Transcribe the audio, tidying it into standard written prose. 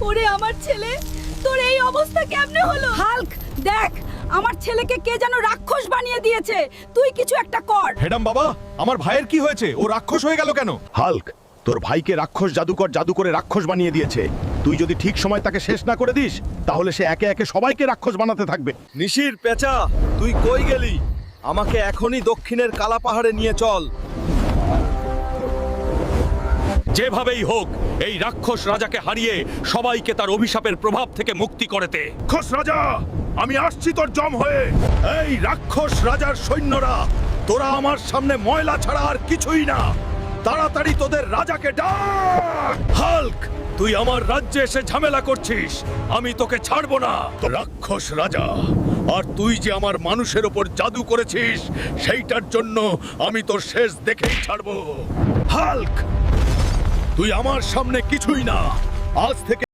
ওরে আমার ছেলে, তোর এই অবস্থা কেমনে হলো? হাল্ক, দেখ আমার ছেলেকে কে যেন রাক্ষস বানিয়ে দিয়েছে। তুই কিছু একটা কর। হেডাম বাবা, আমার ভাইয়ের কি হয়েছে? ও রাক্ষস হয়ে গেল কেন? হাল্ক, তোর ভাইকে রাক্ষস জাদুকর জাদু করে রাক্ষস বানিয়ে দিয়েছে। তুই যদি ঠিক সময় তাকে শেষ না করে দিস, তাহলে সে একে একে সবাইকে রাক্ষস বানাতে থাকবে। নিশির পেঁচা, তুই কই গেলি? আমাকে এখনই দক্ষিণের কালা পাহাড়ে নিয়ে চল। যেভাবেই হোক এই রাক্ষস রাজাকে হারিয়ে সবাইকে তার অভিশাপের প্রভাব থেকে মুক্তি করতে। রাক্ষস রাজা, আমি আসছি তোর জম হয়ে। এই রাক্ষস রাজার সৈন্যরা, তোরা আমার সামনে ময়লা ছাড়া আর কিছুই না। তাড়াতাড়ি তোদের রাজাকে ডাক। হাল্ক, তুই আমার রাজ্যে এসে ঝামেলা করছিস, আমি তোকে ছাড়বো না। রাক্ষস রাজা, আর তুই যে আমার মানুষের ওপর জাদু করেছিস, সেইটার জন্য আমি তোর শেষ দেখেই ছাড়বো। হাল্ক, তুই আমার সামনে কিছুই না। আজ থেকে